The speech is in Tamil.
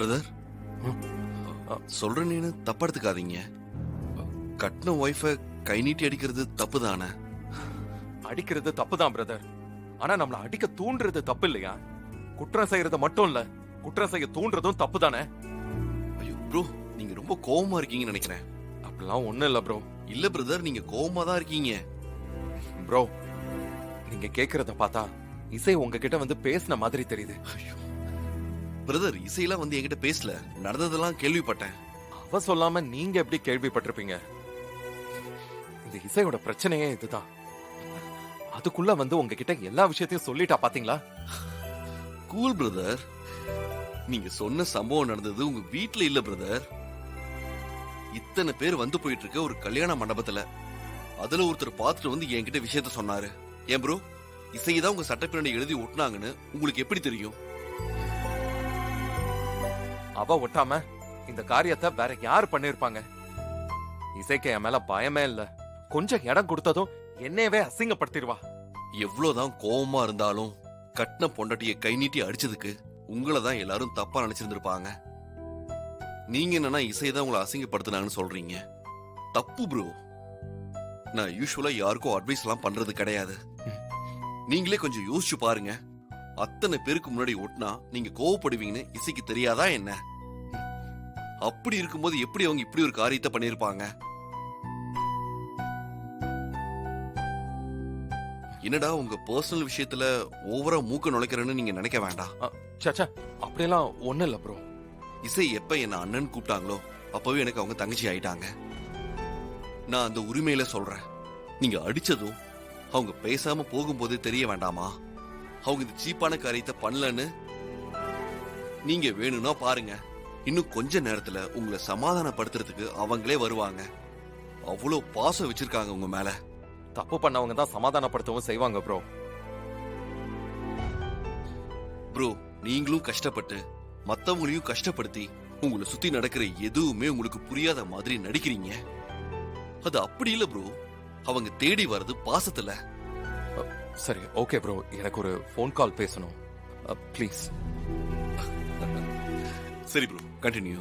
பிரதர், சொல்றேன்னு தப்பா எடுத்துக்காதீங்க. கட்டின ஒய்ஃபை கை நீட்டி அடிக்கிறது தப்பு தானே? அடிக்கிறது தப்புதான் பிரதர். ஆனா நம்மள அடிக்க தூண்டுறது தப்பு இல்லையா? குற்றம் செய்யறது மட்டும் இல்ல, குற்றம் செய்ய தூண்டுறதும் தப்பு தானே? ஐயோ ப்ரோ, நீங்க ரொம்ப கோவமா இருக்கீங்கன்னு நினைக்கிறேன். அப்படிலாம் ஒண்ணும் இல்ல ப்ரோ. இல்ல பிரதர், நீங்க கோவமா தான் இருக்கீங்க. ப்ரோ, நீங்க கேக்குறத பார்த்தா இசை உங்ககிட்ட வந்து பேசின மாதிரி தெரியுது. ஐயோ பிரதர், இசையெல்லாம் வந்து என்கிட்ட பேசல. நடந்ததெல்லாம் கேள்விப்பட்டேன். அவ சொல்லாம நீங்க எப்படி கேள்விப்பட்டிருப்பீங்க? இந்த இசையோட பிரச்சனையே இதுதான். அதுக்குள்ள வந்து உங்ககிட்ட எல்லா விஷயத்தையும் சொல்லிட்டா பாத்தீங்களா? கூல் பிரதர், நீங்க சொன்ன சம்பவம் நடந்தது உங்க வீட்ல இல்ல பிரதர். இத்தனை பேர் வந்து போயிட்டு இருக்க ஒரு கல்யாண மண்டபத்துல. அதுல ஒருத்தர் பார்த்துட்டு வந்து என்கிட்ட விஷயத்த சொன்னாரு. ஏன் ப்ரோ, இசைதான் உங்க சட்டப்பிரண்டை எழுதி ஒட்டினாங்கன்னு உங்களுக்கு எப்படி தெரியும்? அவ ஒட்டாம இந்த காரியத்தை வேற யார் பண்ணிருப்பாங்க? இசைக்கு என் மேல பயமே இல்ல. கொஞ்சம் இடம் கொடுத்ததும் என்னையவே அசிங்கப்படுத்திடுவா. எவ்வளவுதான் கோவமா இருந்தாலும் கட்டின பொண்டாட்டிய கை நீட்டி அடிச்சதுக்கு உங்களை தான் எல்லாரும் தப்பா நினைச்சிருந்திருப்பாங்க. நீங்க என்னன்னா இசைதான் உங்களை அசிங்கப்படுத்தினாங்கன்னு சொல்றீங்க. தப்பு ப்ரோ. நான் யூசுவலா யாருக்கும் அட்வைஸ் எல்லாம் பண்றது கிடையாது. நீங்களே கொஞ்சம் யோசிச்சு பாருங்க. அத்தனை பேருக்கு முன்னாடி ஒட்டினா நீங்க கோவப்படுவீங்கன்னு இசைக்கு தெரியாதா என்ன? அப்படி இருக்கும்போது எப்படி அவங்க இப்படி ஒரு காரியத்தை பண்ணிருப்பாங்க? என்னடா உங்க பர்சனல் விஷயத்துல ஓவரா மூக்க நுழைக்கிறேன்னு நீங்க நினைக்க வேண்டாம். சச்சா, அப்படியெல்லாம் ஒண்ணு இல்ல ப்ரோ. இசை எப்ப என்ன அண்ணன் கூப்பிட்டாங்களோ அப்பவே எனக்கு அவங்க தங்கச்சி ஆயிட்டாங்க. நான் அந்த உரிமையில சொல்றேன். நீங்க அடிச்சதும் அவங்க பேசாம போகும்போது தெரிய வேண்டாமா அவங்க இந்த சீப்பான காரியத்தை பண்ணலன்னு? நீங்க வேணும்னா பாருங்க, இன்னும் கொஞ்ச நேரத்துல உங்களை சமாதானப்படுத்துறதுக்கு அவங்களே வருவாங்க. அவ்வளவு பாசம் வச்சிருக்காங்க உங்க மேல. தப்பு பண்ணவங்க தான் சமாதானப்படுத்தவும் செய்வாங்க ப்ரோ. ப்ரோ, நீங்களும் கஷ்டப்பட்டு மத்தவங்களையும் கஷ்டப்படுத்தி உங்களை சுத்தி நடக்கிற எதுவுமே உங்களுக்கு புரியாத மாதிரி நடிக்கிறீங்க. அது அப்படி இல்ல ப்ரோ. அவங்க தேடி வர்றது பாசத்துல. சரி, ஓகே ப்ரோ, எனக்கு ஒரு ஃபோன் கால் பேசணும், ப்ளீஸ். சரி ப்ரோ, கண்டினியூ.